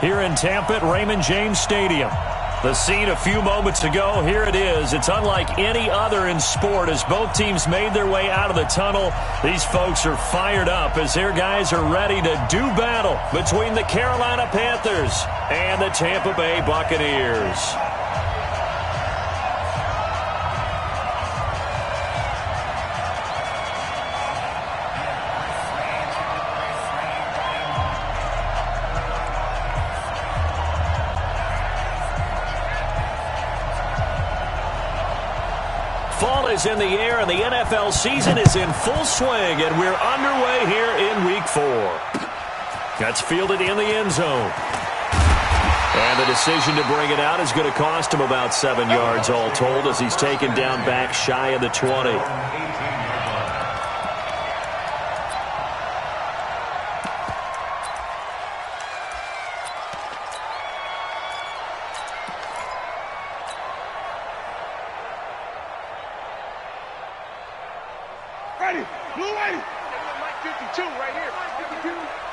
here in Tampa at Raymond James Stadium. The scene a few moments ago, here it is. It's unlike any other in sport as both teams made their way out of the tunnel. These folks are fired up as their guys are ready to do battle between the Carolina Panthers and the Tampa Bay Buccaneers. Fall is in the air, and the NFL season is in full swing, and we're underway here in Week 4. That's fielded in the end zone. And the decision to bring it out is going to cost him about 7 yards all told as he's taken down back shy of the 20.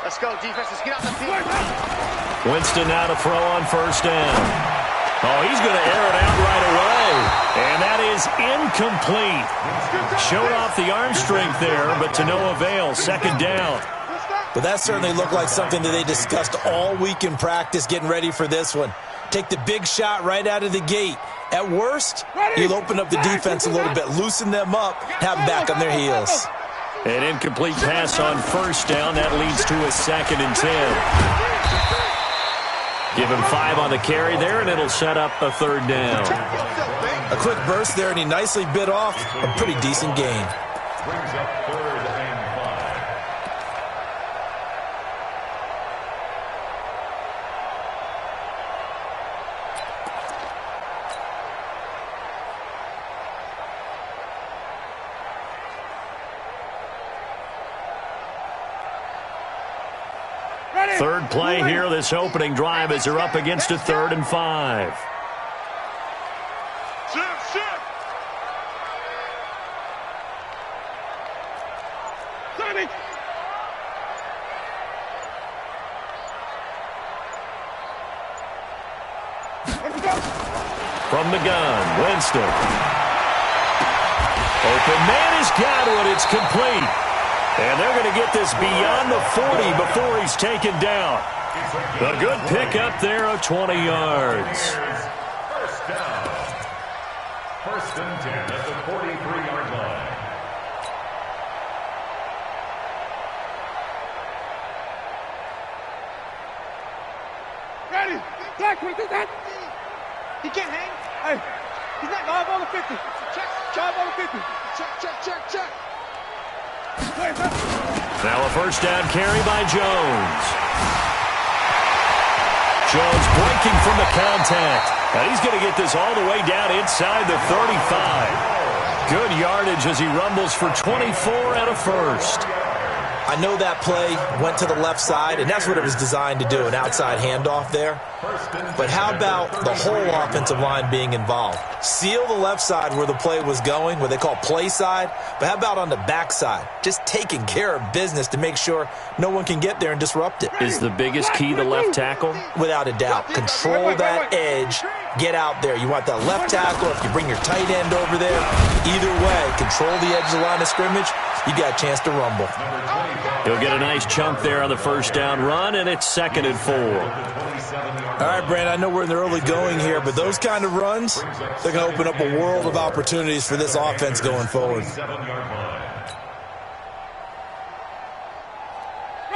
Let's go, defense. Let's get out the field. Winston now to throw on first down. Oh, he's going to air it out right away. And that is incomplete. Showed off the arm strength there, but to no avail. Second down. But that certainly looked like something that they discussed all week in practice getting ready for this one. Take the big shot right out of the gate. At worst, you'll open up the defense a little bit, loosen them up, have them back on their heels. An incomplete pass on first down. That leads to a 2nd and 10. Give him 5 on the carry there, and it'll set up a 3rd down. A quick burst there, and he nicely bit off a pretty decent gain. Brings up 3rd and 5. Third play here, this opening drive as they're up against a 3rd and 5. From the gun, Winston. Open man has got it. It's complete. And they're going to get this beyond the 40 before he's taken down. A good pickup there of 20 yards. First down. 1st and 10 at the 43-yard line. Ready. Black, we do that. He can't hang. Hey, he's not live on the 50. Check. Drive on the 50. Check. Now a first down carry by Jones. Jones breaking from the contact. And he's going to get this all the way down inside the 35. Good yardage as he rumbles for 24 and a first. I know that play went to the left side, and that's what it was designed to do, an outside handoff there. But how about the whole offensive line being involved? Seal the left side where the play was going, what they call play side, but how about on the back side? Just taking care of business to make sure no one can get there and disrupt it. Is the biggest key the left tackle? Without a doubt. Control that edge. Get out there. You want that left tackle. If you bring your tight end over there, either way, control the edge of the line of scrimmage, you got a chance to rumble. He'll get a nice chunk there on the first down run, and it's 2nd and 4. All right, Brandon, I know we're in the early going here, but those kind of runs, they're going to open up a world of opportunities for this offense going forward.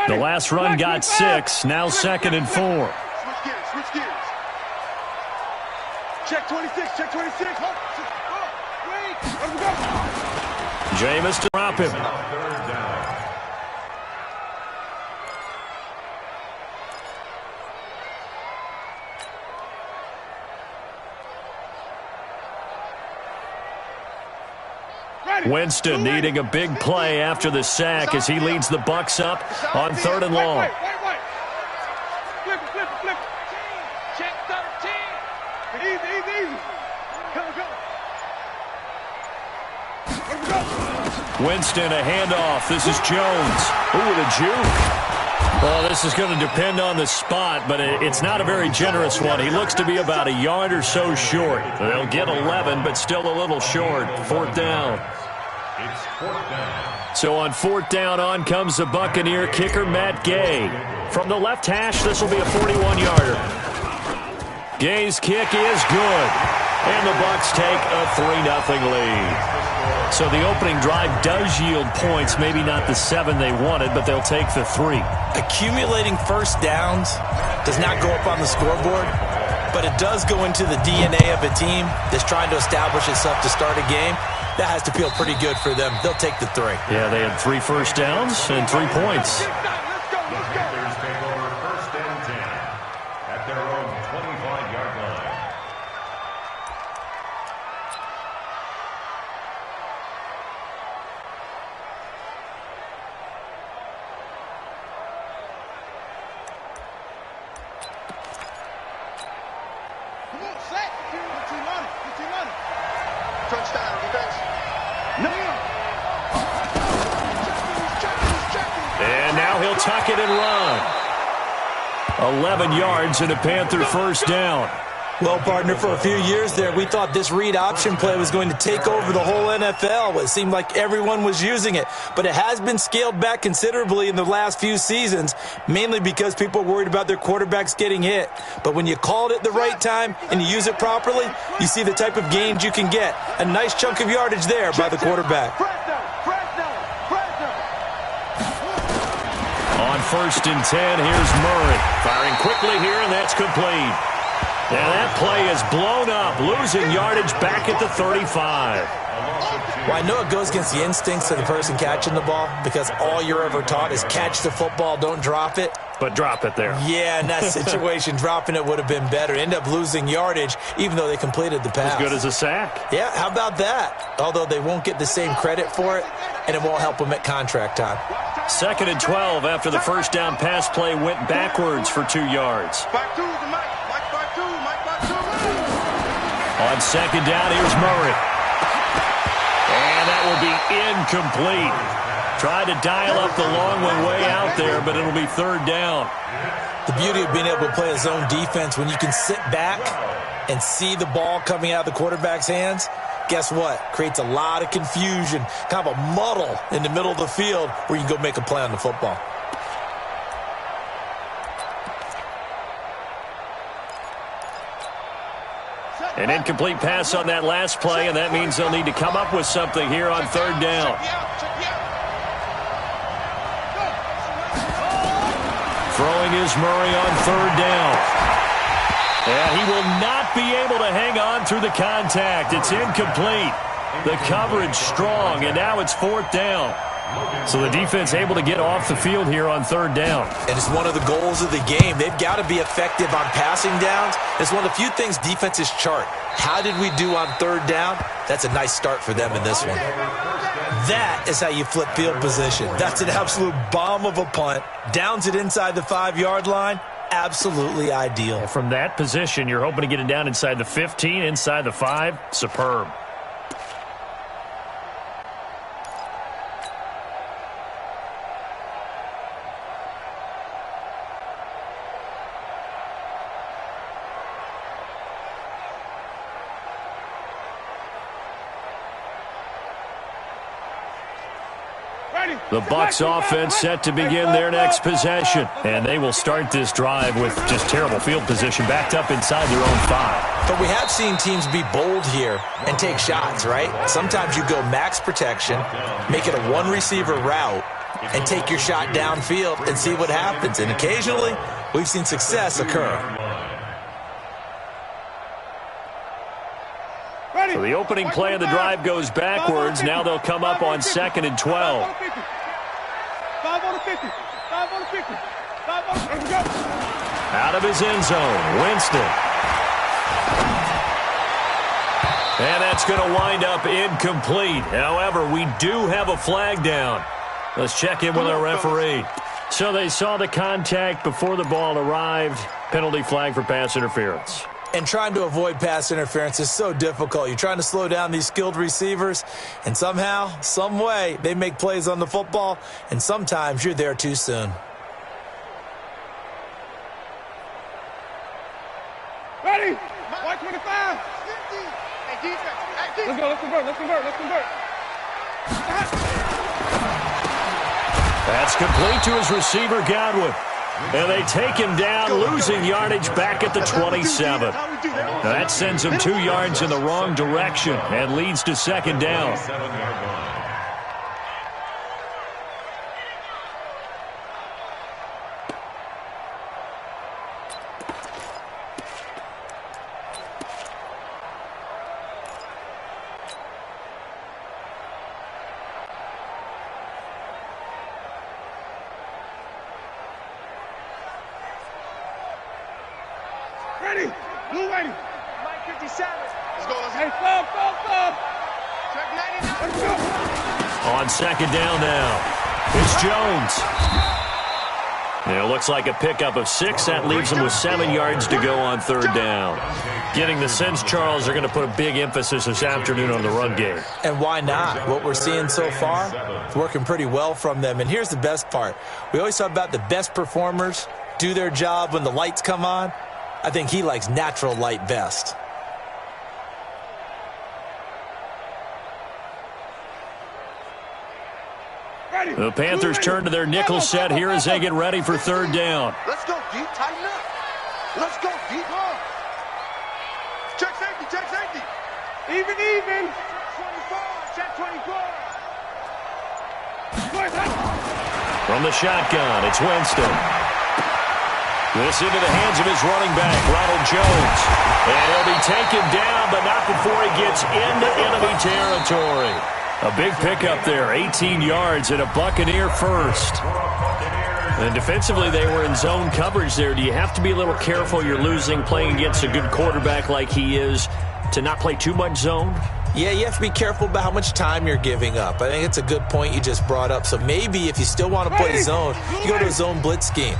The last run got 6, now 2nd and 4. Switch gears. Check 26. Wait. Let him go. Jameis to drop him. Winston needing a big play after the sack as he leads the Bucs up on 3rd and long. Wait. Flip it. Check 13. Easy. Go. Winston, a handoff. This is Jones. Ooh, the juke. Well, this is going to depend on the spot, but it's not a very generous one. He looks to be about a yard or so short. They'll get 11, but still a little short. Fourth down. It's fourth down. So on fourth down, on comes the Buccaneer kicker, Matt Gay. From the left hash, this will be a 41-yarder. Gay's kick is good, and the Bucs take a 3-0 lead. So the opening drive does yield points, maybe not the 7 they wanted, but they'll take the 3. Accumulating first downs does not go up on the scoreboard, but it does go into the DNA of a team that's trying to establish itself to start a game. That has to feel pretty good for them. They'll take the 3. Yeah, they had 3 first downs and 3 points. The Panthers take over first and 10 at their own 25-yard line. Come on, set. Get your money. Get your money. Touchdown, defense. No. He's checking. And now he'll tuck it and run. 11 yards and a Panther first down. Well, partner, for a few years there, we thought this read option play was going to take over the whole NFL. It seemed like everyone was using it, but it has been scaled back considerably in the last few seasons, mainly because people are worried about their quarterbacks getting hit. But when you call it at the right time and you use it properly, you see the type of gains you can get. A nice chunk of yardage there by the quarterback. On first and 10, here's Murray. Firing quickly here, and that's complete. And that play is blown up, losing yardage back at the 35. Well, I know it goes against the instincts of the person catching the ball because all you're ever taught is catch the football, don't drop it. But drop it there. Yeah, in that situation, dropping it would have been better. End up losing yardage, even though they completed the pass. As good as a sack. Yeah, how about that? Although they won't get the same credit for it, and it won't help them at contract time. 2nd and 12 after the first down pass play went backwards for 2 yards. Back two, Mike. Mike, back two. Mike, back two. On second down, here's Murray. And that will be incomplete. Tried to dial up the long one way out there, but it'll be third down. The beauty of being able to play a zone defense, when you can sit back and see the ball coming out of the quarterback's hands, guess what? Creates a lot of confusion, kind of a muddle in the middle of the field where you can go make a play on the football. An incomplete pass on that last play, and that means they'll need to come up with something here on third down. Throwing is Murray on third down. And he will not be able to hang on through the contact. It's incomplete. The coverage strong, and now it's fourth down. So the defense able to get off the field here on third down. And it's one of the goals of the game. They've got to be effective on passing downs. It's one of the few things defenses chart. How did we do on third down? That's a nice start for them in this one. That is how you flip field position. That's an absolute bomb of a punt. Downs it inside the 5-yard line. Absolutely ideal. From that position, you're hoping to get it down inside the 15, inside the 5. Superb. The Bucs offense set to begin their next possession. And they will start this drive with just terrible field position, backed up inside their own 5. But we have seen teams be bold here and take shots, right? Sometimes you go max protection, make it a one-receiver route, and take your shot downfield and see what happens. And occasionally, we've seen success occur. So the opening play of the drive goes backwards. Now they'll come up on 2nd and 12. 5 on the 50. 5 on the 50. 5 on the 50. Go. Out of his end zone, Winston. And that's going to wind up incomplete. However, we do have a flag down. Let's check in with our referee. So they saw the contact before the ball arrived. Penalty flag for pass interference. And trying to avoid pass interference is so difficult. You're trying to slow down these skilled receivers, and somehow, some way, they make plays on the football, and sometimes you're there too soon. Ready? 125. 50. Hey, defense. Hey, let's go. Let's convert. Let's convert. Let's convert. That's complete to his receiver, Godwin. And they take him down, losing yardage back at the 27. Now that sends him 2 yards in the wrong direction and leads to second down. Ready? Blue ready. Mike 57. Let's go. Hey, stop. Check 99. Let's go. On second down now, it's Jones. And it looks like a pickup of 6. That leaves them with 7 yards to go on third down. Getting the sense, Charles, they're going to put a big emphasis this afternoon on the run game. And why not? What we're seeing so far, it's working pretty well from them. And here's the best part. We always talk about the best performers do their job when the lights come on. I think he likes natural light best. The Panthers turn to their nickel set here as they get ready for third down. Let's go deep, tighten up. Let's go deep. Check safety, check safety. Even. 24, check 24. From the shotgun, it's Winston. This into the hands of his running back, Ronald Jones. And he'll be taken down, but not before he gets into enemy territory. A big pickup there, 18 yards and a Buccaneer first. And defensively, they were in zone coverage there. Do you have to be a little careful? You're losing, playing against a good quarterback like he is, to not play too much zone? Yeah, you have to be careful about how much time you're giving up. I think it's a good point you just brought up. So maybe if you still want to play zone, you go to a zone blitz scheme.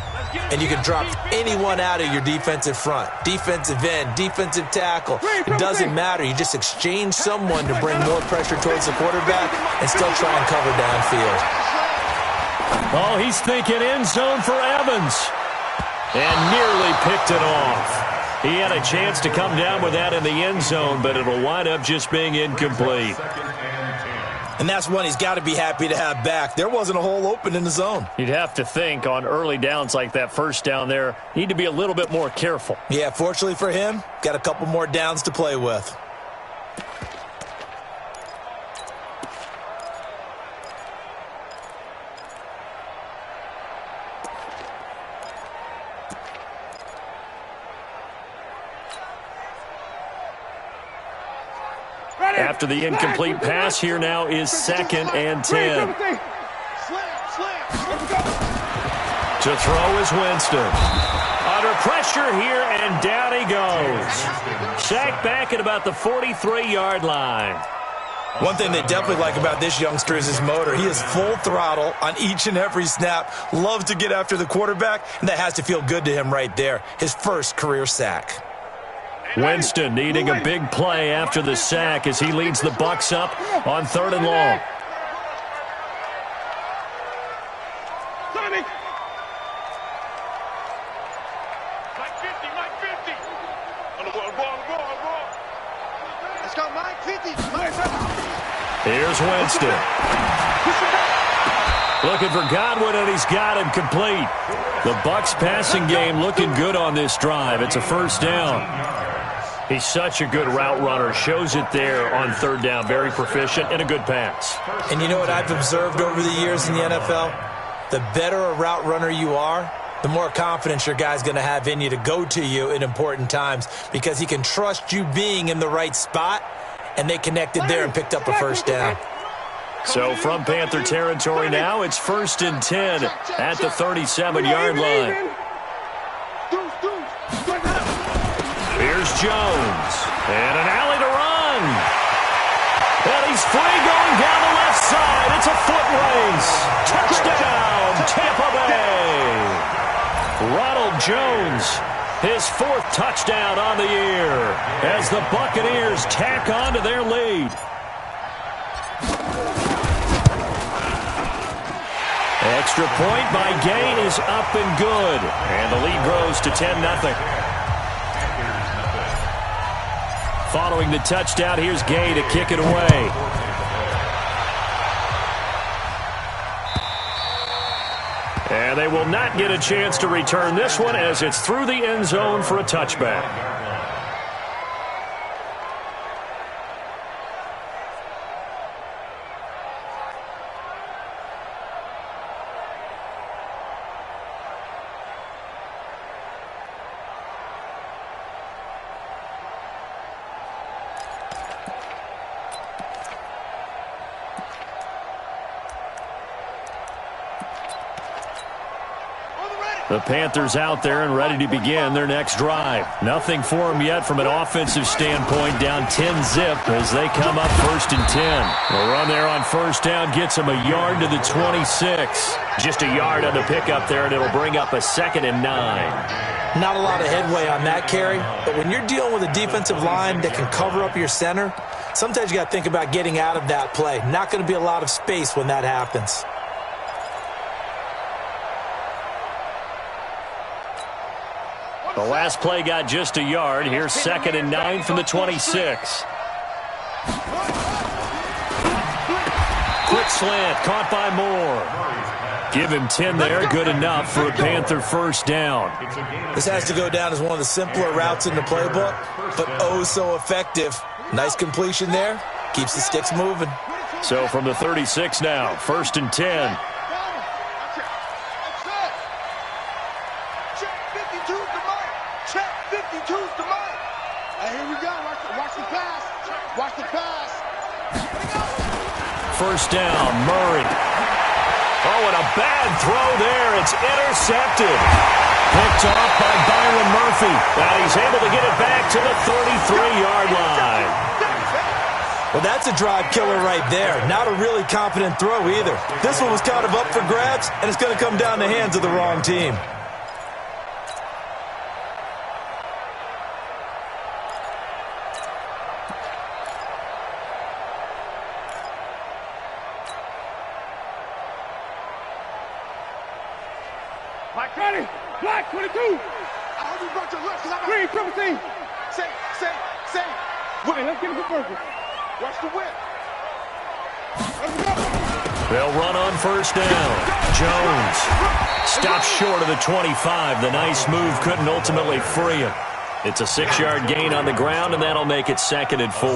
And you can drop anyone out of your defensive front. Defensive end, defensive tackle. It doesn't matter. You just exchange someone to bring more pressure towards the quarterback and still try and cover downfield. Oh, he's thinking end zone for Evans. And nearly picked it off. He had a chance to come down with that in the end zone, but it'll wind up just being incomplete. And that's one he's got to be happy to have back. There wasn't a hole open in the zone. You'd have to think on early downs like that first down there, need to be a little bit more careful. Yeah, fortunately for him, got a couple more downs to play with. After the incomplete pass, here now is 2nd and 10. To throw is Winston. Under pressure here, and down he goes. Sacked back at about the 43-yard line. One thing they definitely like about this youngster is his motor. He is full throttle on each and every snap. Loves to get after the quarterback, and that has to feel good to him right there. His first career sack. Winston needing a big play after the sack as he leads the Bucs up on 3rd and long. Mike 50. On the ball. Let's go, Mike 50. Here's Winston. Looking for Godwin, and he's got him complete. The Bucs passing game looking good on this drive. It's a first down. He's such a good route runner. Shows it there on 3rd down. Very proficient and a good pass. And you know what I've observed over the years in the NFL? The better a route runner you are, the more confidence your guy's going to have in you to go to you in important times because he can trust you being in the right spot, and they connected there and picked up a first down. So from Panther territory now, it's 1st and 10 at the 37-yard line. Here's Jones. And an alley to run. And he's free going down the left side. It's a foot race. Touchdown, Tampa Bay. Ronald Jones, his 4th touchdown on the year as the Buccaneers tack on to their lead. Extra point by Gay is up and good. And the lead grows to 10-0. Following the touchdown, here's Gay to kick it away. And they will not get a chance to return this one as it's through the end zone for a touchback. The Panthers out there and ready to begin their next drive. Nothing for them yet from an offensive standpoint, down 10-zip as they come up 1st and 10. The run there on 1st down gets them a yard to the 26. Just a yard on the pickup there, and it'll bring up a 2nd and 9. Not a lot of headway on that carry, but when you're dealing with a defensive line that can cover up your center, sometimes you got to think about getting out of that play. Not going to be a lot of space when that happens. The last play got just a yard. Here's 2nd and 9 from the 26. Quick slant, caught by Moore. Give him 10 there, good enough for a Panther 1st down. This has to go down as one of the simpler routes in the playbook, but oh so effective. Nice completion there, keeps the sticks moving. So from the 36 now, 1st and 10. Watch the pass. 1st down, Murray. Oh, and a bad throw there. It's intercepted. Picked off by Byron Murphy. And he's able to get it back to the 33-yard line. Well, that's a drive killer right there. Not a really confident throw either. This one was kind of up for grabs, and it's going to come down the hands of the wrong team. Black 22. I hope you brought your left because I'm green 17. Say. Wait, let's get it for purpose. Watch the whip. They'll run on 1st down. Jones stops short of the 25. The nice move couldn't ultimately free him. It's a 6-yard gain on the ground, and that'll make it 2nd and 4.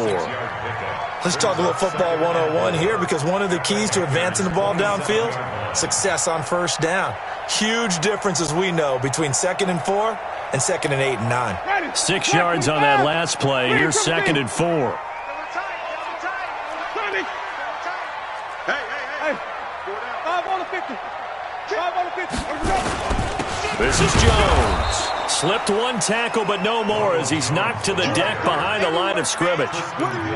Let's talk a little football 101 here, because one of the keys to advancing the ball downfield, success on 1st down. Huge difference, as we know, between 2nd and 4 and 2nd and 8 and 9. 6 yards on that last play. Here's 2nd and 4. Hey. 5 on the 50. 5 on the 50. This is Jones. Slipped one tackle, but no more as he's knocked to the deck behind the line of scrimmage.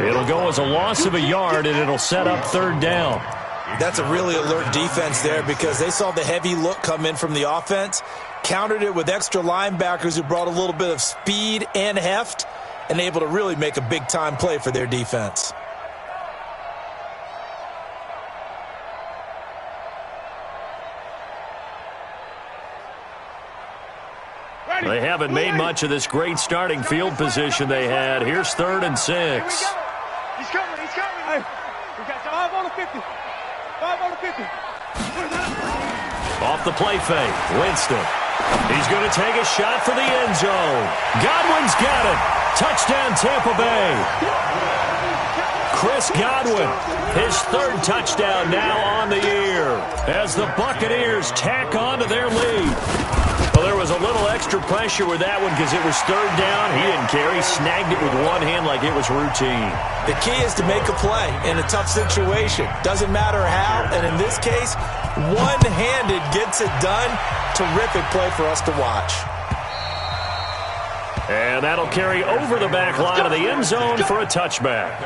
It'll go as a loss of a yard, and it'll set up 3rd down. That's a really alert defense there, because they saw the heavy look come in from the offense, countered it with extra linebackers who brought a little bit of speed and heft, and able to really make a big-time play for their defense. They haven't made much of this great starting field position they had. Here's 3rd and 6. He's coming. Hey, we got 5 on the 50. 5 on the 50. Off the play fake, Winston. He's going to take a shot for the end zone. Godwin's got it. Touchdown, Tampa Bay. Chris Godwin, his 3rd touchdown now on the year as the Buccaneers tack on to their lead. Well, there was a little extra pressure with that one because it was 3rd down. He didn't care. He snagged it with one hand like it was routine. The key is to make a play in a tough situation. Doesn't matter how, and in this case, one-handed gets it done. Terrific play for us to watch. And that'll carry over the back line of the end zone for a touchback.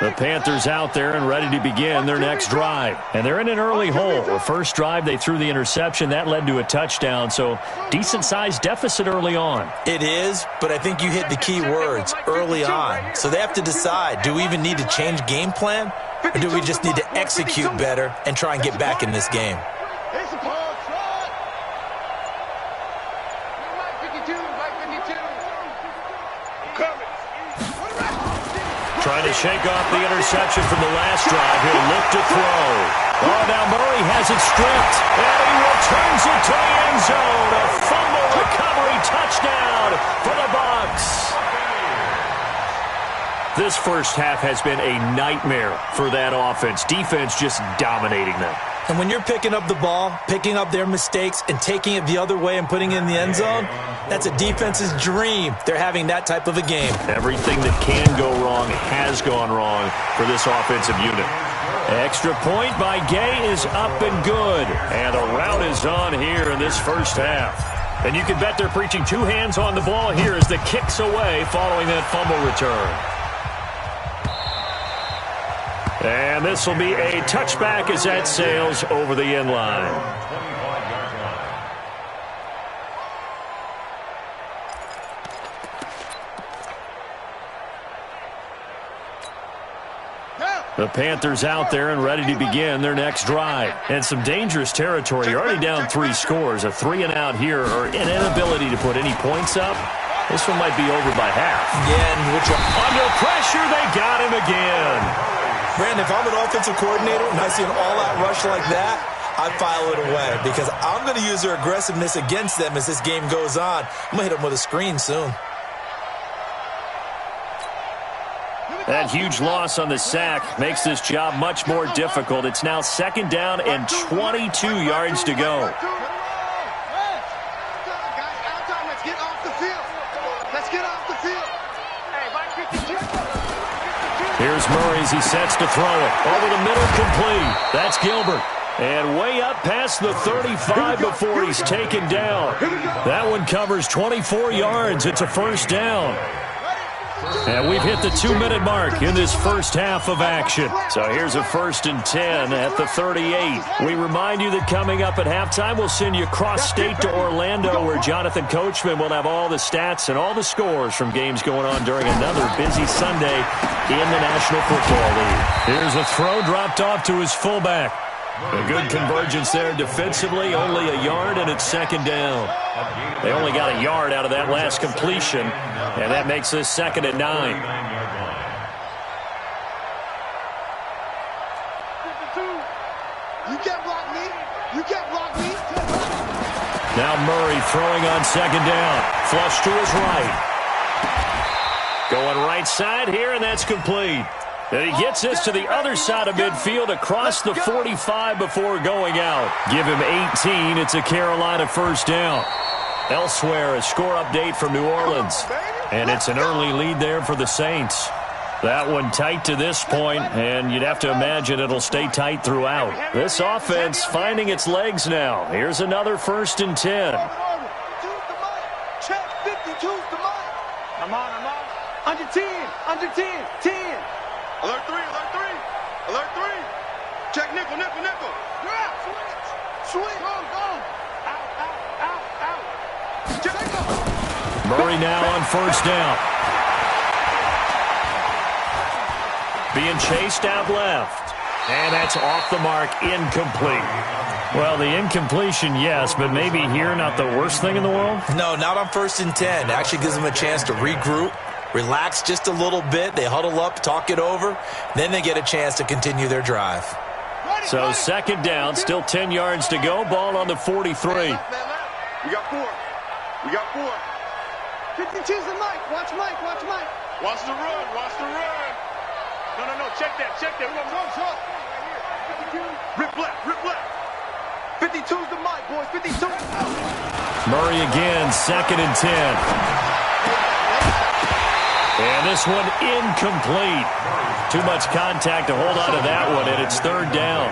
The Panthers out there and ready to begin their next drive. And they're in an early hole. The first drive, they threw the interception. That led to a touchdown, so decent-sized deficit early on. It is, but I think you hit the key words, early on. So they have to decide, do we even need to change game plan, or do we just need to execute better and try and get back in this game? Trying to shake off the interception from the last drive. He'll look to throw. Oh, now Murray has it stripped, and he returns it to the end zone. A fumble recovery touchdown for the Bucs. This first half has been a nightmare for that offense. Defense just dominating them. And when you're picking up the ball, picking up their mistakes, and taking it the other way and putting it in the end zone, that's a defense's dream. They're having that type of a game. Everything that can go wrong has gone wrong for this offensive unit. Extra point by Gay is up and good. And the route is on here in this first half. And you can bet they're preaching two hands on the ball here as the kick's away following that fumble return. And this will be a touchback as that sails over the end line. The Panthers out there and ready to begin their next drive. And some dangerous territory. You're already down 3 scores. A 3-and-out here or an inability to put any points up. This one might be over by half. Yeah, and under pressure, they got him again. Brandon, if I'm an offensive coordinator and I see an all-out rush like that, I file it away because I'm going to use their aggressiveness against them as this game goes on. I'm going to hit them with a screen soon. That huge loss on the sack makes this job much more difficult. It's now 2nd down and 22 yards to go. Here's Murray as he sets to throw it. Over the middle, complete. That's Gilbert. And way up past the 35 before he's taken down. That one covers 24 yards. It's a first down. And we've hit the 2-minute mark in this first half of action. So here's a 1st and 10 at the 38. We remind you that coming up at halftime, we'll send you cross-state to Orlando, where Jonathan Coachman will have all the stats and all the scores from games going on during another busy Sunday in the National Football League. Here's a throw dropped off to his fullback. A good convergence there defensively, only a yard, and it's 2nd down. They only got a yard out of that last completion, and that makes this 2nd and 9. You can't block me. You can't block me. Now Murray throwing on 2nd down. Flush to his right. Going right side here, and that's complete. And he gets this to the other side of midfield across the 45 before going out. Give him 18. It's a Carolina first down. Elsewhere, a score update from New Orleans. And it's an early lead there for the Saints. That one tight to this point, and you'd have to imagine it'll stay tight throughout. This offense finding its legs now. Here's another 1st and 10. Check 52's the mic. I'm on. Under 10. Under 10. 10. Alert 3, alert 3. Alert 3. Check nickel. Grab. Switch. Go. Out. Check nickel. Murray now on 1st down. Being chased out left. And that's off the mark, incomplete. Well, the incompletion, yes, but maybe here not the worst thing in the world? No, not on 1st and 10. It actually gives them a chance to regroup. Relax just a little bit. They huddle up, talk it over. Then they get a chance to continue their drive. So 2nd down, still 10 yards to go. Ball on the 43. We got 4. 52's the mic. Watch Mike. Watch the run. No. Check that. We got run. Rip left. 52's the mic, boys. 52. Murray again, 2nd and 10. And this one incomplete. Too much contact to hold on to that one, and it's 3rd down.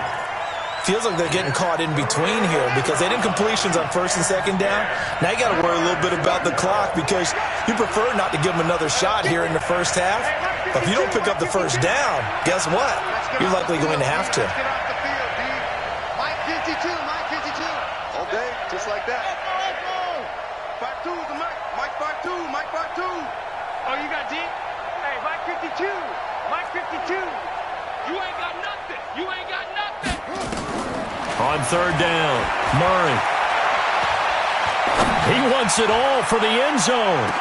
Feels like they're getting caught in between here because they did completions on 1st and 2nd down. Now you got to worry a little bit about the clock because you prefer not to give them another shot here in the first half. But if you don't pick up the first down, guess what? You're likely going to have to. Mike 52, Mike 52. All day, just like that. 5-2 is the Mike. Mike 5-2, Mike 5-2. Oh, you got deep? Hey, Mike 52, Mike 52. You ain't got nothing. You ain't got nothing. On third down, Murray. He wants it all for the end zone.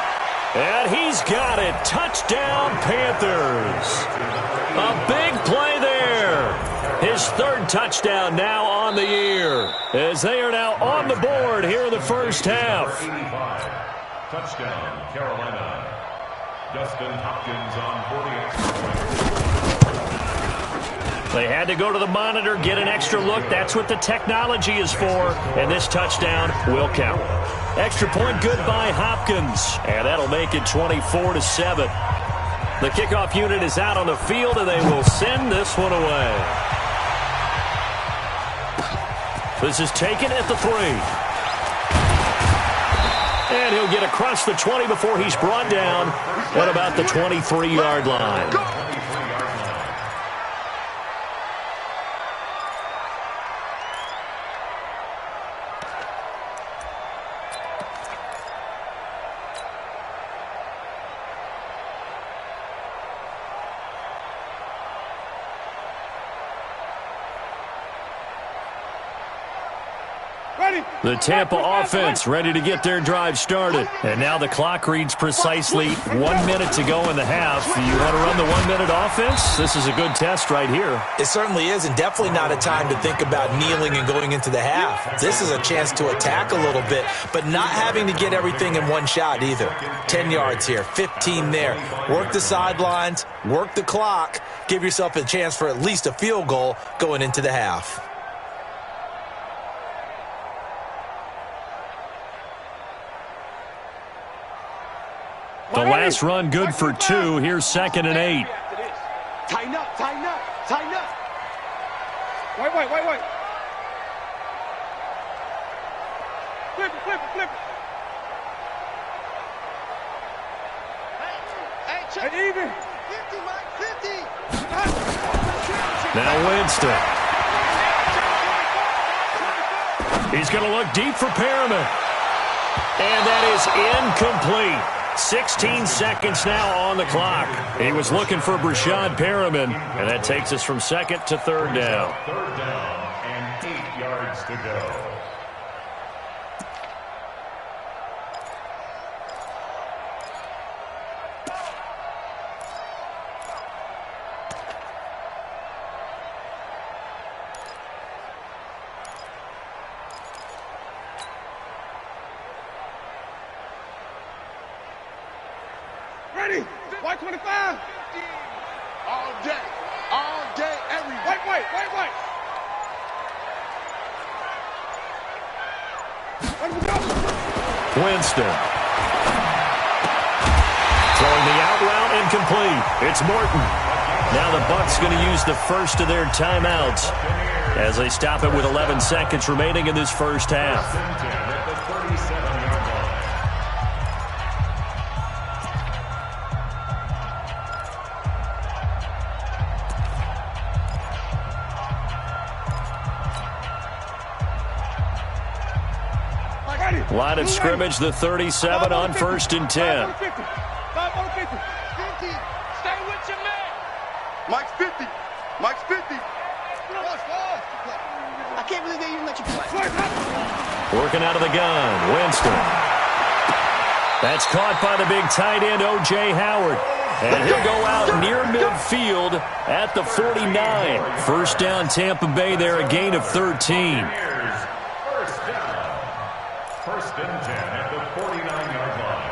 And he's got it. Touchdown, Panthers. A big play there. His third touchdown now on the year, as they are now on the board here in the first half. Touchdown, Carolina. Justin Hopkins on 40. They had to go to the monitor, get an extra look. That's what the technology is for, and this touchdown will count. Extra point good by Hopkins, and that'll make it 24-7. The kickoff unit is out on the field, and they will send this one away. This is taken at the 3. And he'll get across the 20 before he's brought down at about the 23-yard line. The Tampa offense ready to get their drive started. And now the clock reads precisely 1 minute to go in the half. You want to run the 1 minute offense? This is a good test right here. It certainly is, and definitely not a time to think about kneeling and going into the half. This is a chance to attack a little bit, but not having to get everything in one shot either. 10 yards here, 15 there. Work the sidelines, work the clock, give yourself a chance for at least a field goal going into the half. The last run good for 2. Here's 2nd and 8. Tighten up, tighten up, tighten up. Wait. Flip it. Hey, check. Even. 50, Mike, 50. Now Winston. He's going to look deep for Perriman. And that is incomplete. 16 seconds now on the clock. He was looking for Brashad Perriman, and that takes us from 2nd to 3rd down. 3rd down and 8 yards to go. Ready? 125. All day, every. Wait. Let me go. Winston. Throwing the out route incomplete. It's Morton. Now the Bucs going to use the first of their timeouts as they stop it with 11 seconds remaining in this first half. Line of scrimmage, the 37 on 1st and 10. 50. Stay with your man. Mike's 50. I can't believe they even let you play. Working out of the gun, Winston. That's caught by the big tight end, O.J. Howard. And he'll go out near midfield at the 49. First down, Tampa Bay there, a gain of 13. First and 10 at the 49-yard line.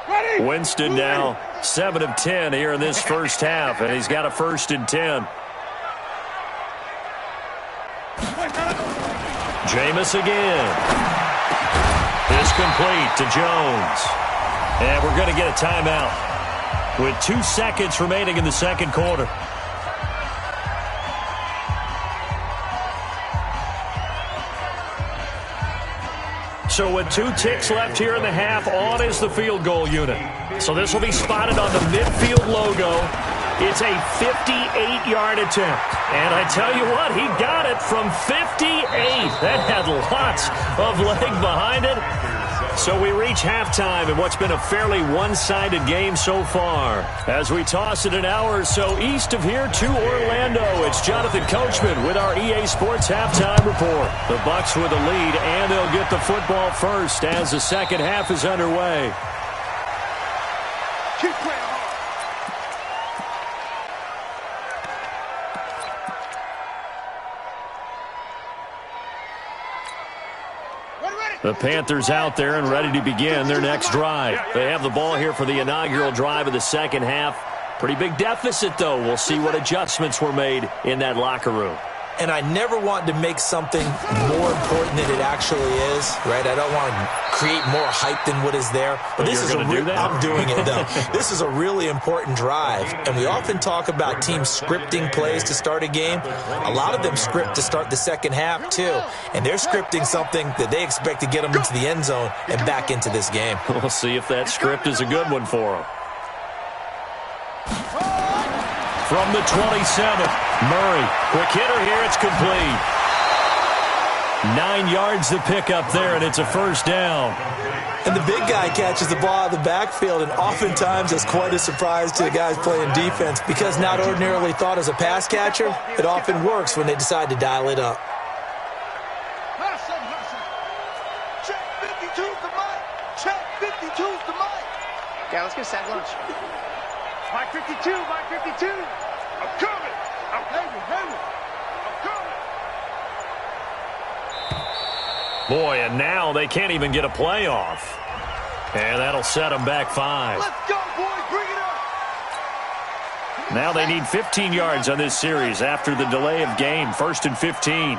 Ready? Winston now 7 of 10 here in this first half, and he's got a 1st and 10. Jameis again. It's complete to Jones. And we're going to get a timeout with 2 seconds remaining in the second quarter. So with 2 ticks left here in the half, on is the field goal unit. So this will be spotted on the midfield logo. It's a 58-yard attempt. And I tell you what, he got it from 58. That had lots of leg behind it. So we reach halftime in what's been a fairly one-sided game so far. As we toss it an hour or so east of here to Orlando, it's Jonathan Coachman with our EA Sports Halftime Report. The Bucs with a lead, and they'll get the football first as the second half is underway. Keep playing hard. The Panthers out there and ready to begin their next drive. They have the ball here for the inaugural drive of the second half. Pretty big deficit, though. We'll see what adjustments were made in that locker room. And I never want to make something more important than it actually is, right? I don't want to create more hype than what is there. But this is do that? I'm doing it, though. This is a really important drive. And we often talk about teams scripting plays to start a game. A lot of them script to start the second half, too. And they're scripting something that they expect to get them into the end zone and back into this game. We'll see if that script is a good one for them. From the 27th, Murray. Quick hitter here, it's complete. 9 yards to pick up there, and it's a first down. And the big guy catches the ball out of the backfield, and oftentimes it's quite a surprise to the guys playing defense because not ordinarily thought as a pass catcher, it often works when they decide to dial it up. Check 52's the mic. Check 52's the mic. Yeah, let's get a sack lunch. Mike 52, Mike 52. I'm coming. I'm heavy. I'm coming. Boy, and now they can't even get a playoff. And that'll set them back 5. Let's go, boys. Bring it up. Now they need 15 yards on this series after the delay of game. 1st and 15.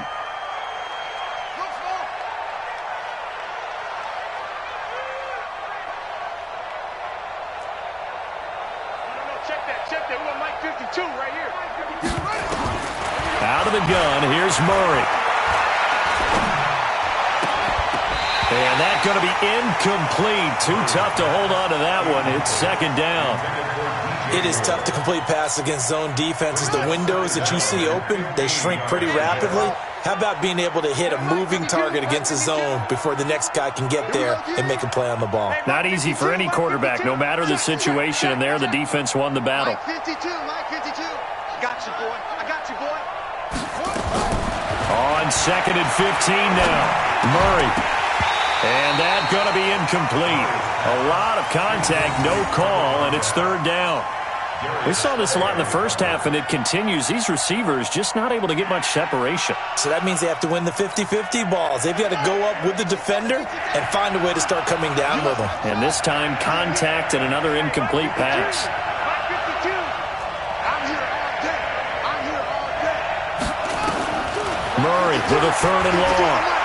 Out of the gun, here's Murray. And that's going to be incomplete. Too tough to hold on to that one. It's second down. It is tough to complete pass against zone defenses. The windows that you see open, they shrink pretty rapidly. How about being able to hit a moving target against a zone before the next guy can get there and make a play on the ball? Not easy for any quarterback, no matter the situation. And there, the defense won the battle. Mike 52, Mike 52. I got you, boy. I got you, boy. On 2nd and 15 now. Murray. And that's going to be incomplete. A lot of contact, no call, and it's 3rd down. We saw this a lot in the first half, and it continues. These receivers just not able to get much separation. So that means they have to win the 50-50 balls. They've got to go up with the defender and find a way to start coming down with them. And this time, contact and another incomplete pass. Mike 52. I'm here all day. I'm here all day. Murray with a 3rd and long.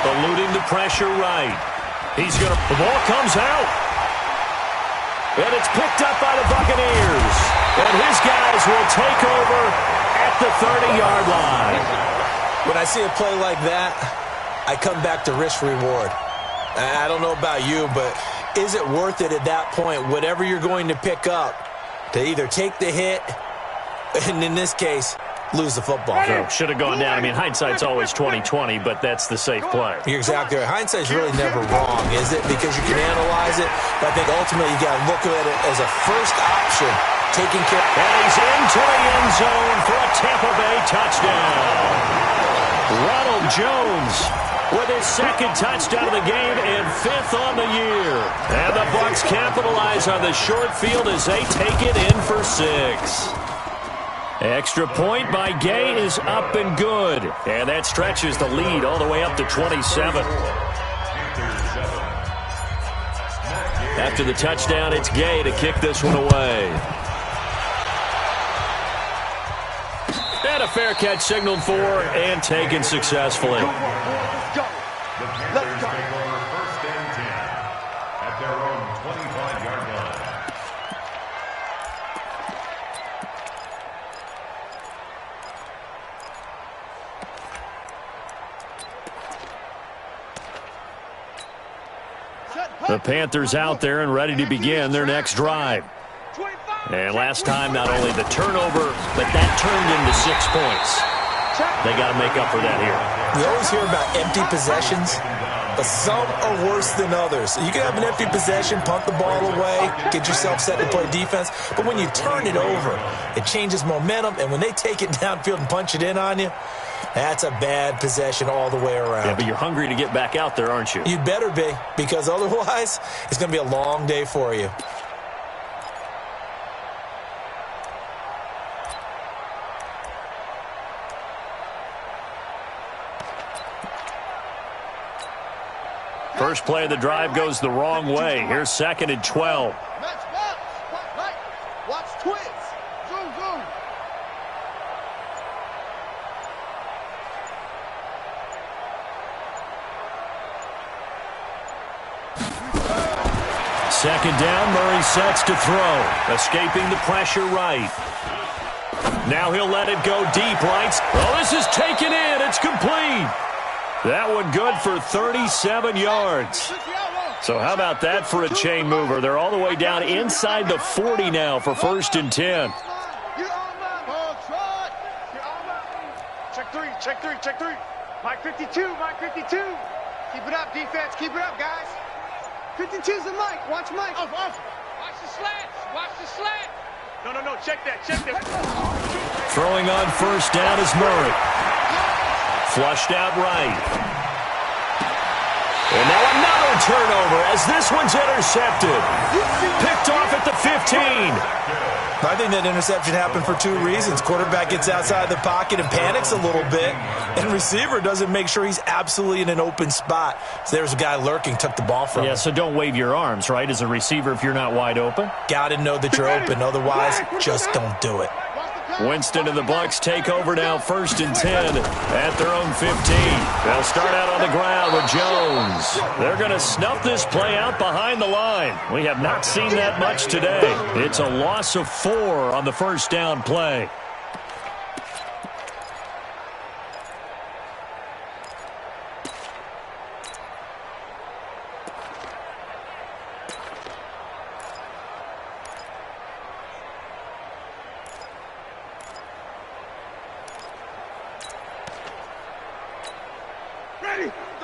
Eluding the pressure right. The ball comes out. And it's picked up by the Buccaneers. And his guys will take over at the 30-yard line. When I see a play like that, I come back to risk-reward. I don't know about you, but is it worth it at that point, whatever you're going to pick up, to either take the hit, and in this case, lose the football? So, should have gone down. I mean, hindsight's always 20/20, but that's the safe play. You're exactly right. Hindsight's really never wrong, is it? Because you can analyze it, but I think ultimately you got to look at it as a first option, taking care. And he's into the end zone for a Tampa Bay touchdown. Ronald Jones with his 2nd touchdown of the game and 5th on the year. And the Bucs capitalize on the short field as they take it in for 6. Extra point by Gay is up and good. And that stretches the lead all the way up to 27. After the touchdown, it's Gay to kick this one away. And a fair catch signaled for and taken successfully. Let's go. Let's go. First and 10 at their own 25-yard line. The Panthers out there and ready to begin their next drive. And last time, not only the turnover, but that turned into 6 points. They got to make up for that here. We always hear about empty possessions, but some are worse than others. You can have an empty possession, punt the ball away, get yourself set to play defense, but when you turn it over, it changes momentum, and when they take it downfield and punch it in on you, that's a bad possession all the way around. Yeah, but you're hungry to get back out there, aren't you? You'd better be, because otherwise, it's going to be a long day for you. First play of the drive goes the wrong way. Here's 2nd and 12. Right. Watch twins. Zoom, zoom. Second down, Murray sets to throw. Escaping the pressure right. Now he'll let it go deep right. Oh, this is taken in. It's complete. That one good for 37 yards. So how about that for a chain mover? They're all the way down inside the 40 now for 1st and 10. Check three. Mike 52. Keep it up, defense. Keep it up, guys. 52's the Mike. Watch Mike. Off. Watch the slant. No. Check that. Throwing on 1st down is Murray. Flushed out right. And now another turnover as this one's intercepted. Picked off at the 15. I think that interception happened for 2 reasons. Quarterback gets outside the pocket and panics a little bit, and receiver doesn't make sure he's absolutely in an open spot. So there's a guy lurking, took the ball from him. Yeah, so don't wave your arms, right, as a receiver if you're not wide open. Got to know that you're open. Otherwise, just don't do it. Winston and the Bucs take over now, 1st and 10 at their own 15. They'll start out on the ground with Jones. They're going to snuff this play out behind the line. We have not seen that much today. It's a loss of 4 on the 1st down play.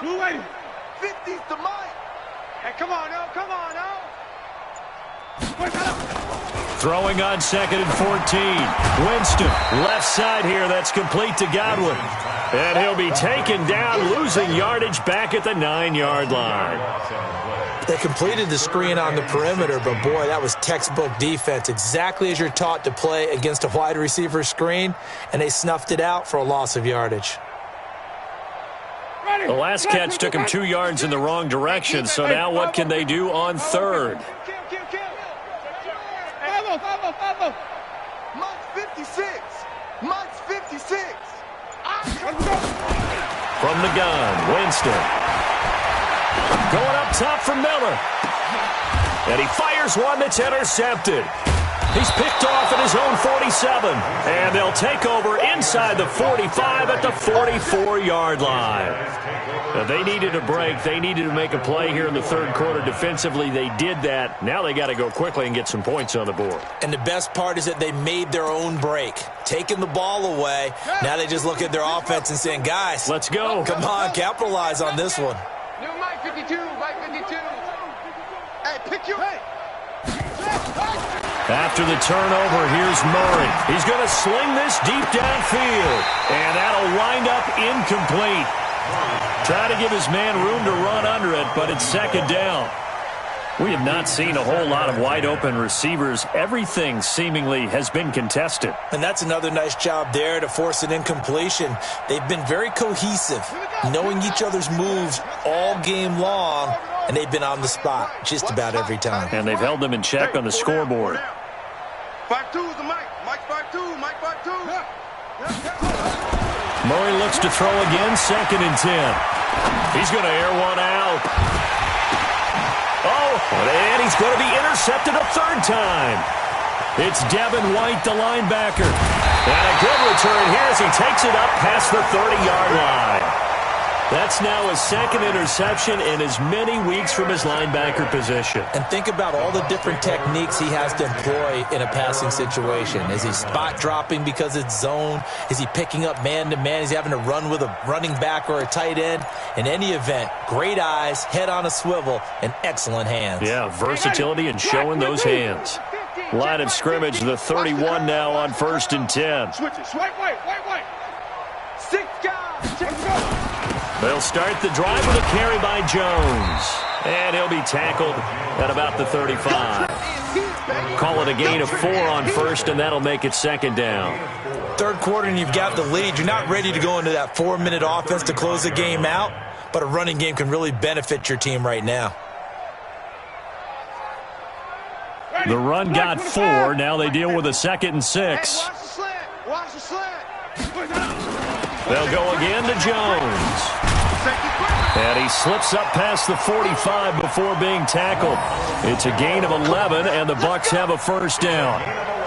Blue lady. 50's the Mike. Hey, come on, now. Throwing on 2nd and 14. Winston, left side here. That's complete to Godwin. And he'll be taken down, losing yardage back at the 9-yard line. They completed the screen on the perimeter, but boy, that was textbook defense. Exactly as you're taught to play against a wide receiver screen, and they snuffed it out for a loss of yardage. The last catch took him 2 yards in the wrong direction, so now what can they do on 3rd? Mike's 56. From the gun, Winston. Going up top for Miller. And he fires one that's intercepted. He's picked off at his own 47. And they'll take over inside the 45 at the 44-yard line. Now, they needed a break. They needed to make a play here in the 3rd quarter. Defensively, they did that. Now they got to go quickly and get some points on the board. And the best part is that they made their own break. Taking the ball away. Now they just look at their offense and saying, guys, let's go. Come on, capitalize on this one. New Mike 52. Hey, pick you. After the turnover, here's Murray. He's going to sling this deep downfield. And that'll wind up incomplete. Try to give his man room to run under it, but it's 2nd down. We have not seen a whole lot of wide-open receivers. Everything seemingly has been contested. And that's another nice job there to force an incompletion. They've been very cohesive, knowing each other's moves all game long, and they've been on the spot just about every time. And they've held them in check on the scoreboard. 5-2's the Mike. Mike 5-2. Mike 5-2. Murray looks to throw again, 2nd and 10. He's going to air one out. Oh, and he's going to be intercepted a 3rd time. It's Devin White, the linebacker. And a good return here as he takes it up past the 30-yard line. That's now his second interception in as many weeks from his linebacker position. And think about all the different techniques he has to employ in a passing situation. Is he spot dropping because it's zone? Is he picking up man-to-man? Is he having to run with a running back or a tight end? In any event, great eyes, head on a swivel, and excellent hands. Yeah, versatility and showing those hands. Line of scrimmage, the 31 now on 1st and 10. Switch it. Swipe, white. 6 guys. Check it out. They'll start the drive with a carry by Jones. And he'll be tackled at about the 35. Call it a gain of 4 on 1st, and that'll make it 2nd down. Third quarter and you've got the lead. You're not ready to go into that 4-minute offense to close the game out, but a running game can really benefit your team right now. The run got 4. Now they deal with a 2nd and 6. Watch the slant. They'll go again to Jones. And he slips up past the 45 before being tackled. It's a gain of 11, and the Bucs have a 1st down.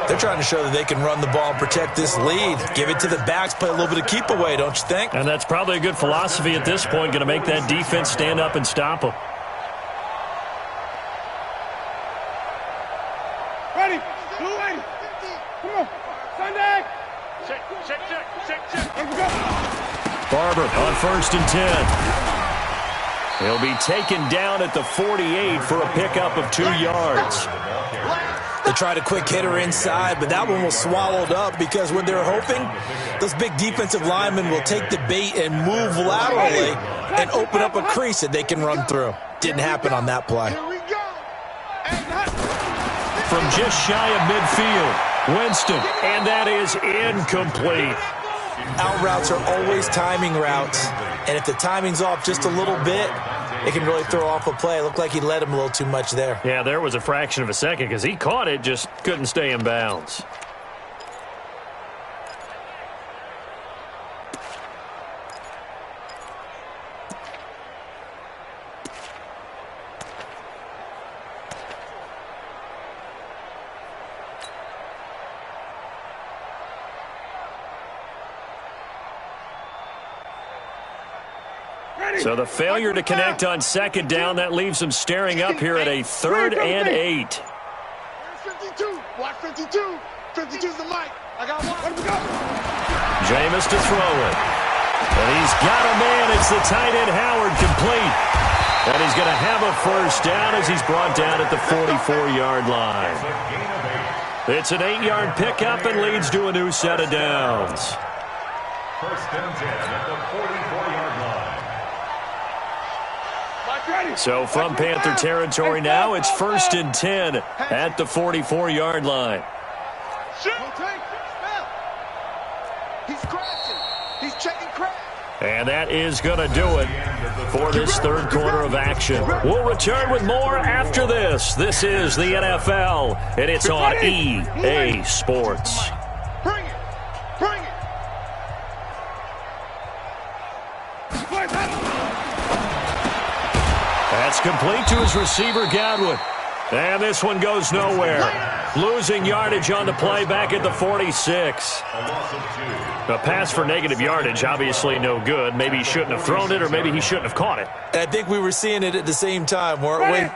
They're trying to show that they can run the ball and protect this lead. Give it to the backs, play a little bit of keep away, don't you think? And that's probably a good philosophy at this point, going to make that defense stand up and stop them. Ready. Blue 80. Come on. Sunday. Check. Here we go. Barber on 1st and 10. He'll be taken down at the 48 for a pickup of 2 yards. They tried a quick hitter inside, but that one was swallowed up because what they're hoping, those big defensive linemen will take the bait and move laterally and open up a crease that they can run through. Didn't happen on that play. Here we go. From just shy of midfield, Winston, and that is incomplete. Out routes are always timing routes, and if the timing's off just a little bit, it can really throw off a play. It looked like he let him a little too much there. Yeah, there was a fraction of a second because he caught it, just couldn't stay in bounds. So the failure to connect on 2nd down, that leaves them staring up here at a 3rd and 8. 52. Watch 52. 52's the mic. I got one. Let me go. Jameis to throw it. And he's got a man. It's the tight end Howard, complete. And he's going to have a 1st down as he's brought down at the 44-yard line. It's an 8-yard pickup and leads to a new set of downs. 1st and 10 at the 44-yard line. So from Panther territory now, it's 1st and 10 at the 44-yard line. He's crashing. He's checking crash. And that is going to do it for this 3rd quarter of action. We'll return with more after this. This is the NFL, and it's on EA Sports. Bring it. Bring it. That's complete to his receiver, Godwin. And this one goes nowhere. Losing yardage on the play back at the 46. A pass for negative yardage, obviously no good. Maybe he shouldn't have thrown it, or maybe he shouldn't have caught it. I think we were seeing it at the same time, weren't we?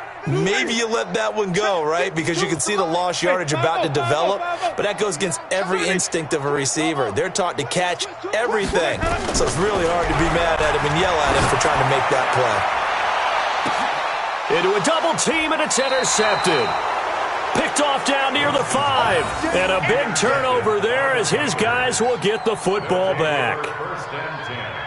Maybe you let that one go, right? Because you can see the lost yardage about to develop, but that goes against every instinct of a receiver. They're taught to catch everything. So it's really hard to be mad at him and yell at him for trying to make that play. Into a double team, and it's intercepted. Picked off down near the 5. And a big turnover there as his guys will get the football back.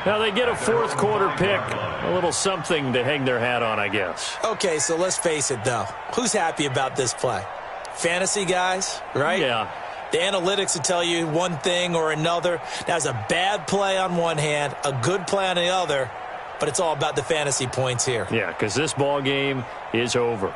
Now they get a 4th quarter pick. A little something to hang their hat on, I guess. Okay, so let's face it, though. Who's happy about this play? Fantasy guys, right? Yeah. The analytics will tell you one thing or another. That's a bad play on one hand, a good play on the other. But it's all about the fantasy points here. Yeah, because this ball game is over.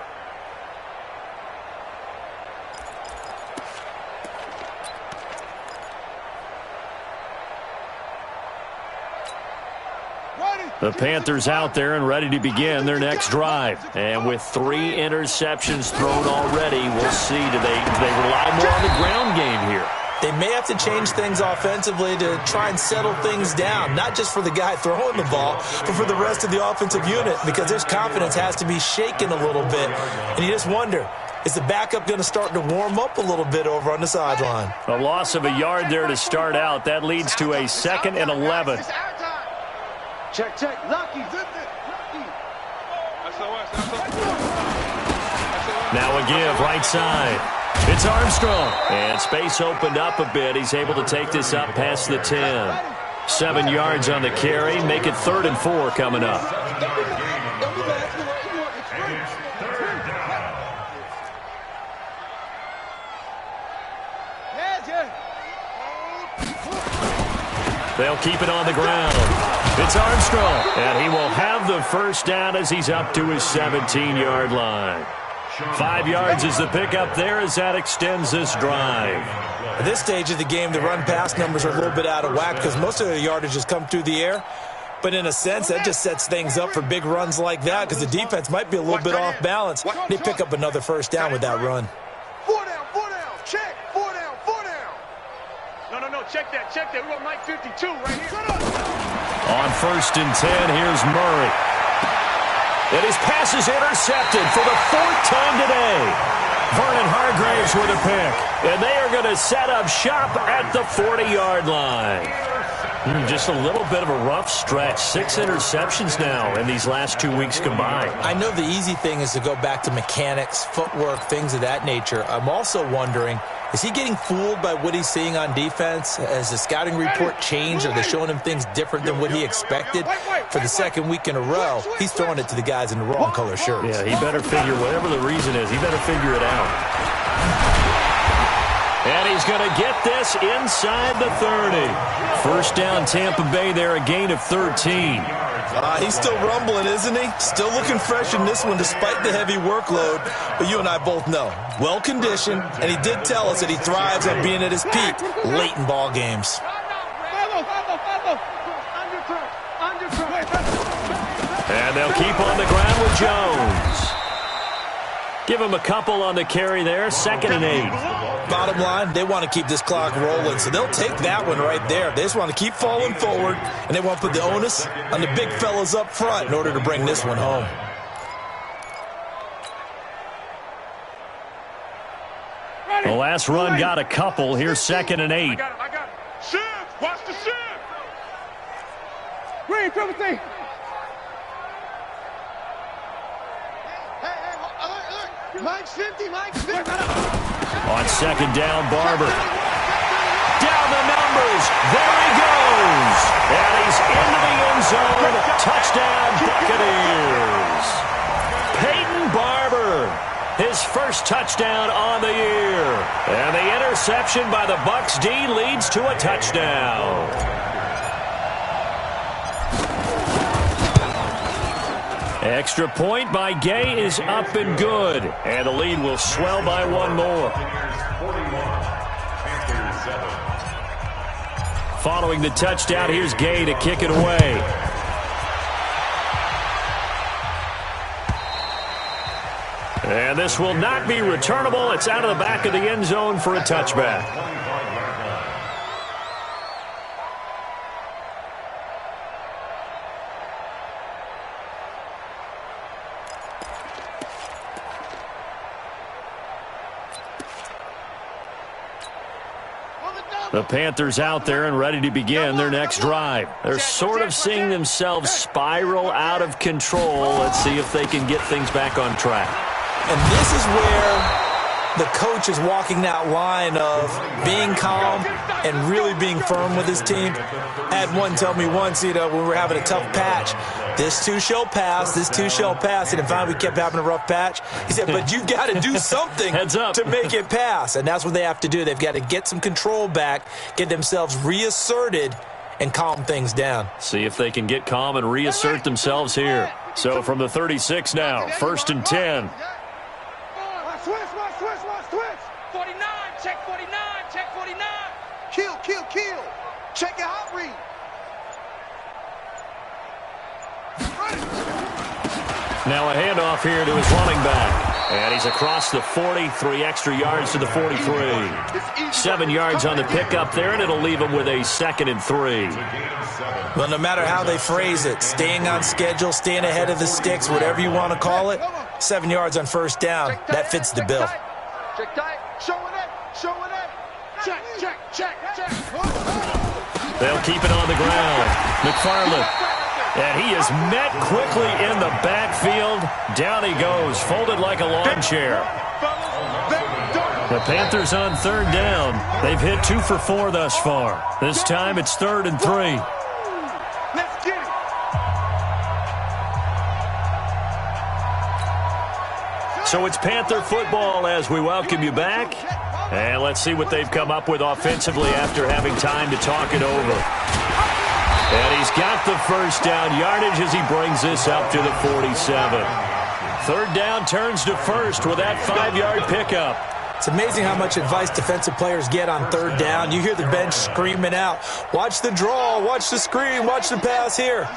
The Panthers out there and ready to begin their next drive. And with 3 interceptions thrown already, we'll see. Do they rely more on the ground game here? They may have to change things offensively to try and settle things down, not just for the guy throwing the ball, but for the rest of the offensive unit, because his confidence has to be shaken a little bit. And you just wonder, is the backup going to start to warm up a little bit over on the sideline? A loss of a yard there to start out. That leads to a 2nd and 11. Check, check. Lucky. Now a give right side. It's Armstrong. And space opened up a bit. He's able to take this up past the 10. 7 yards on the carry. Make it 3rd and 4 coming up. They'll keep it on the ground. It's Armstrong. And he will have the first down as he's up to his 17-yard line. 5 yards is the pickup there as that extends this drive. At this stage of the game, the run-pass numbers are a little bit out of whack because most of the yardage has come through the air. But in a sense, that just sets things up for big runs like that because the defense might be a little bit off balance. They pick up another first down with that run. 4 down, check, 4 down, 4 down. No, check that. We got Mike 52 right here. On 1st and 10, here's Murray. And his pass is intercepted for the 4th time today. Vernon Hargraves with a pick. And they are going to set up shop at the 40-yard line. Just a little bit of a rough stretch. 6 interceptions now in these last 2 weeks combined. I know the easy thing is to go back to mechanics, footwork, things of that nature. I'm also wondering, is he getting fooled by what he's seeing on defense? Has the scouting report changed? Are they showing him things different than what he expected? For the 2nd week in a row, he's throwing it to the guys in the wrong color shirts. Yeah, he better figure, whatever the reason is, he better figure it out. And he's going to get this inside the 30. First down, Tampa Bay there, a gain of 13. He's still rumbling, isn't he? Still looking fresh in this one despite the heavy workload. But you and I both know, well-conditioned, and he did tell us that he thrives on being at his peak late in ball games. And they'll keep on the ground with Jones. Give him a couple on the carry there, 2nd and 8. Bottom line, they want to keep this clock rolling, so they'll take that one right there. They just want to keep falling forward, and they want to put the onus on the big fellas up front in order to bring this one home. The last run got a couple. Here's 2nd and 8. I got it. Shift. Watch the shift. Green, triple T. Mike's 50, Mike's 50. On 2nd down, Barber. Down the numbers. There he goes. And he's into the end zone. Touchdown, Buccaneers. Peyton Barber. His first touchdown on the year. And the interception by the Bucs D leads to a touchdown. Extra point by Gay is up and good. And the lead will swell by 1 more. Following the touchdown, here's Gay to kick it away. And this will not be returnable. It's out of the back of the end zone for a touchback. The Panthers out there and ready to begin their next drive. They're sort of seeing themselves spiral out of control. Let's see if they can get things back on track. And this is where the coach is walking that line of being calm and really being firm with his team. I had one tell me once, when we were having a tough patch, this too shall pass, this too shall pass. And finally we kept having a rough patch. He said, but you got to do something to make it pass. And that's what they have to do. They've got to get some control back, get themselves reasserted, and calm things down. See if they can get calm and reassert themselves here. So from the 36 now, 1st and 10. Switch. 49, check 49, check 49. Kill. Check your hot read. Now a handoff here to his running back. And he's across the 40, 3 extra yards to the 43. 7 yards on the pickup there, and it'll leave him with a 2nd and 3. Well, no matter how they phrase it, staying on schedule, staying ahead of the sticks, whatever you want to call it, 7 yards on first down, that fits the bill. Check tight. Showing it. Showing it. Check, check, check, check. They'll keep it on the ground. McFarland. And he is met quickly in the backfield. Down he goes, folded like a lawn chair. The Panthers on 3rd down. They've hit 2 for 4 thus far. This time it's 3rd and 3. Let's get it. So it's Panther football as we welcome you back. And let's see what they've come up with offensively after having time to talk it over. And he's got the first down yardage as he brings this up to the 47. 3rd down turns to 1st with that 5-yard pickup. It's amazing how much advice defensive players get on 3rd down. You hear the bench screaming out, watch the draw, watch the screen, watch the pass here.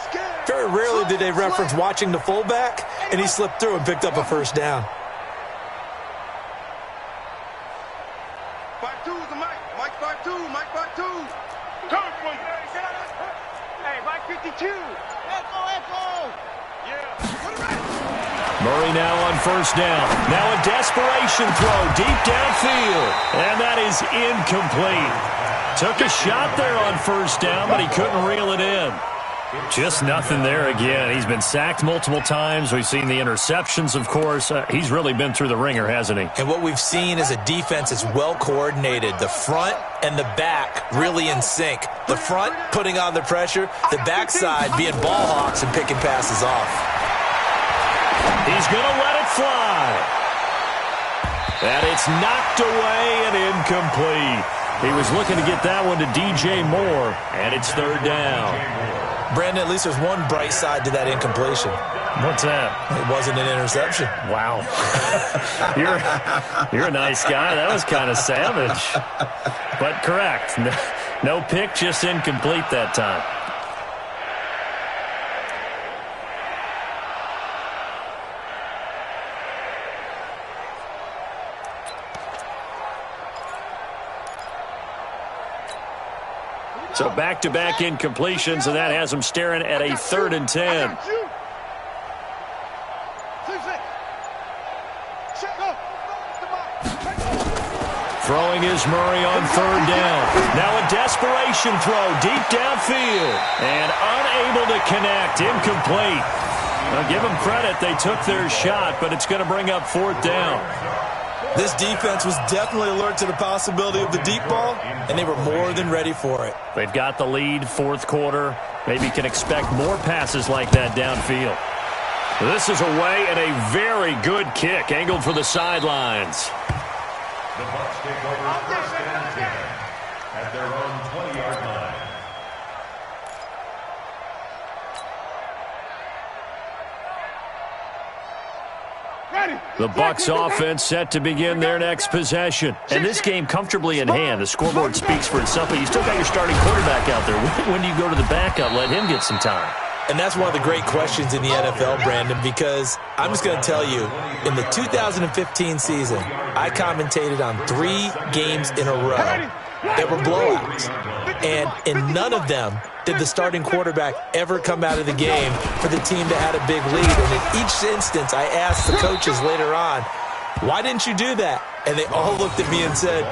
Very rarely did they reference watching the fullback, and he slipped through and picked up a first down. 5-2 is the Mike. Mike 5-2. Mike 5-2. Come for you. Hey, Mike 52. Echo. Yeah. Murray now on 1st down. Now a desperation throw deep downfield. And that is incomplete. Took a shot there on 1st down, but he couldn't reel it in. Just nothing there again. He's been sacked multiple times. We've seen the interceptions, of course. He's really been through the ringer, hasn't he? And what we've seen is a defense that's well coordinated. The front and the back really in sync. The front putting on the pressure, the backside being ball hawks and picking passes off. He's going to let it fly. And it's knocked away and incomplete. He was looking to get that one to DJ Moore, and it's 3rd down. Brandon, at least there's one bright side to that incompletion. What's that? It wasn't an interception. Wow. You're a nice guy. That was kind of savage. But correct. No pick, just incomplete that time. So back-to-back incompletions, and that has him staring at a 3rd and 10. Throwing is Murray on 3rd down. Now a desperation throw deep downfield. And unable to connect. Incomplete. Now give them credit. They took their shot, but it's going to bring up 4th down. This defense was definitely alert to the possibility of the deep ball, and they were more than ready for it. They've got the lead, 4th quarter. Maybe can expect more passes like that downfield. This is away and a very good kick, angled for the sidelines. The Bucs take over 1st and 10 at their own 20-yard line. The Bucs offense set to begin their next possession. And this game comfortably in hand. The scoreboard speaks for itself, but you still got your starting quarterback out there. When do you go to the backup? Let him get some time. And that's one of the great questions in the NFL, Brandon, because I'm just going to tell you, in the 2015 season, I commentated on 3 games in a row that were blowouts. And in none of them did the starting quarterback ever come out of the game for the team that had a big lead. And in each instance, I asked the coaches later on, why didn't you do that? And they all looked at me and said,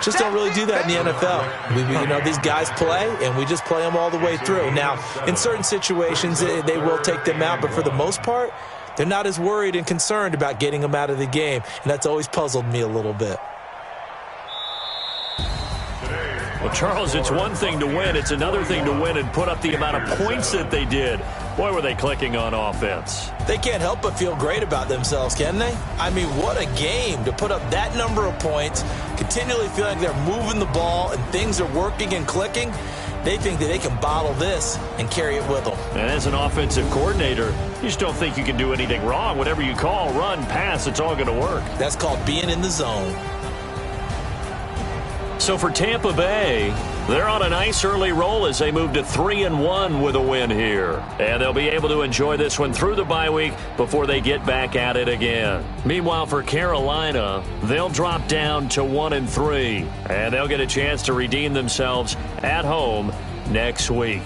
just don't really do that in the NFL. These guys play, and we just play them all the way through. Now, in certain situations, they will take them out, but for the most part, they're not as worried and concerned about getting them out of the game, and that's always puzzled me a little bit. Well, Charles, it's one thing to win. It's another thing to win and put up the amount of points that they did. Boy, were they clicking on offense. They can't help but feel great about themselves, can they? I mean, what a game to put up that number of points, continually feel like they're moving the ball and things are working and clicking. They think that they can bottle this and carry it with them. And as an offensive coordinator, you just don't think you can do anything wrong. Whatever you call, run, pass, it's all going to work. That's called being in the zone. So for Tampa Bay, They're on a nice early roll as they move to 3-1 with a win here. And they'll be able to enjoy this one through the bye week before they get back at it again. Meanwhile, for Carolina, they'll drop down to 1-3. And they'll get a chance to redeem themselves at home next week.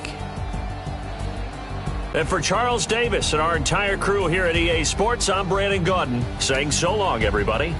And for Charles Davis and our entire crew here at EA Sports, I'm Brandon Gaudin saying so long, everybody.